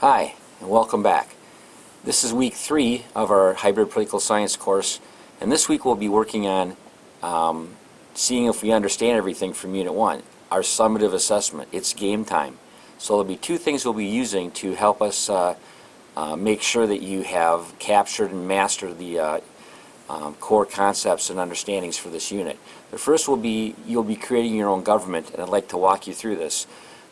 Hi, and welcome back. This is week 3 of our hybrid political science course, and this week we'll be working on seeing if we understand everything from Unit 1, our summative assessment. It's game time. So there'll be 2 things we'll be using to help us make sure that you have captured and mastered the core concepts and understandings for this unit. The first will be you'll be creating your own government, and I'd like to walk you through this.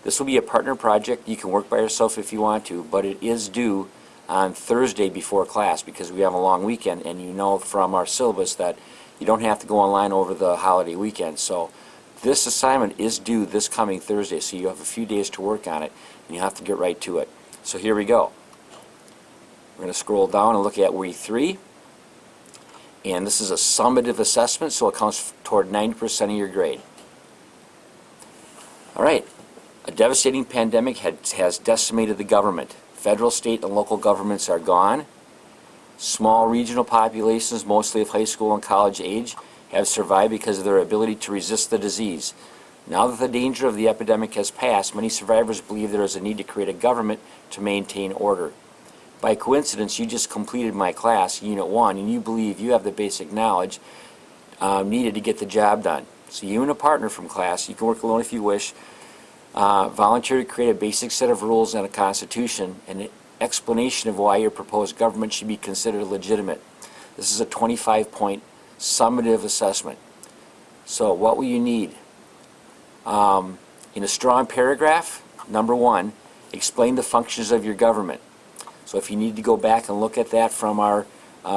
This will be a partner project. You can work by yourself if you want to, but it is due on Thursday before class because we have a long weekend, and you know from our syllabus that you don't have to go online over the holiday weekend. So this assignment is due this coming Thursday, so you have a few days to work on it, and you have to get right to it. So here we go. We're going to scroll down and look at week 3. And this is a summative assessment, so it counts toward 90% of your grade. All right. A devastating pandemic has decimated the government. Federal, state, and local governments are gone. Small regional populations, mostly of high school and college age, have survived because of their ability to resist the disease. Now that the danger of the epidemic has passed, many survivors believe there is a need to create a government to maintain order. By coincidence, you just completed my class, Unit 1, and you believe you have the basic knowledge needed to get the job done. So you and a partner from class, you can work alone if you wish, volunteer to create a basic set of rules and a constitution and an explanation of why your proposed government should be considered legitimate. This is a 25-point summative assessment. So what will you need? In a strong paragraph, number 1, explain the functions of your government. So if you need to go back and look at that from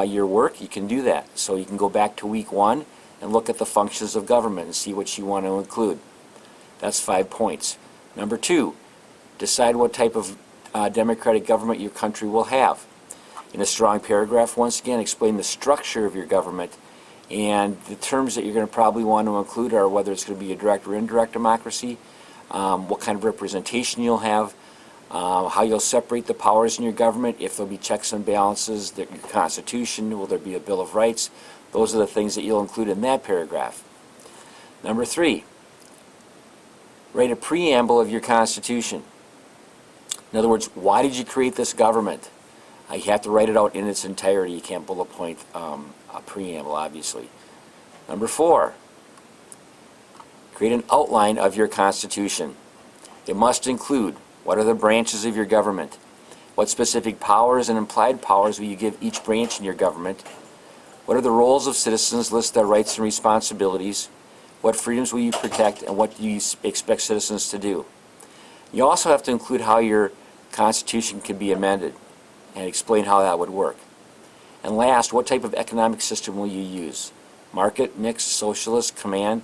your work, you can do that. So you can go back to week 1 and look at the functions of government and see what you want to include. That's 5 points. Number 2, decide what type of democratic government your country will have. In a strong paragraph, once again, explain the structure of your government, and the terms that you're going to probably want to include are whether it's going to be a direct or indirect democracy, what kind of representation you'll have, how you'll separate the powers in your government, if there'll be checks and balances, your constitution, will there be a Bill of Rights. Those are the things that you'll include in that paragraph. Number 3, write a preamble of your constitution. In other words, why did you create this government? You have to write it out in its entirety. You can't bullet point a preamble, obviously. Number 4, create an outline of your constitution. It must include what are the branches of your government, what specific powers and implied powers will you give each branch in your government, what are the roles of citizens, list their rights and responsibilities, what freedoms will you protect, and what do you expect citizens to do. You also have to include how your constitution can be amended and explain how that would work. And last, what type of economic system will you use? Market, mixed, socialist, command,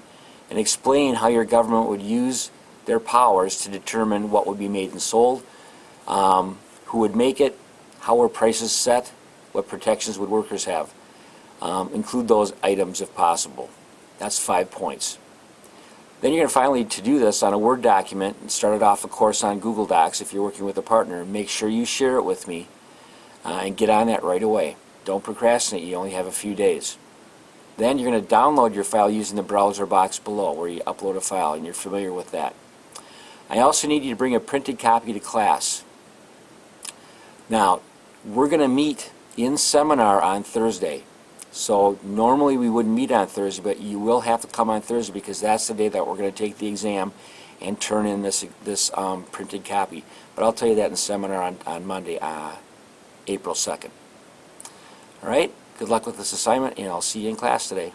and explain how your government would use their powers to determine what would be made and sold, who would make it, how were prices set, what protections would workers have. Include those items if possible. That's 5 points. Then you're going to finally to do this on a Word document and start it off, of course, on Google Docs if you're working with a partner. Make sure you share it with me and get on that right away. Don't procrastinate. You only have a few days. Then you're going to download your file using the browser box below where you upload a file, and you're familiar with that. I also need you to bring a printed copy to class. Now, we're going to meet in seminar on Thursday. So normally we wouldn't meet on Thursday, but you will have to come on Thursday because that's the day that we're going to take the exam and turn in this printed copy. But I'll tell you that in seminar on Monday, April 2nd. All right, good luck with this assignment, and I'll see you in class today.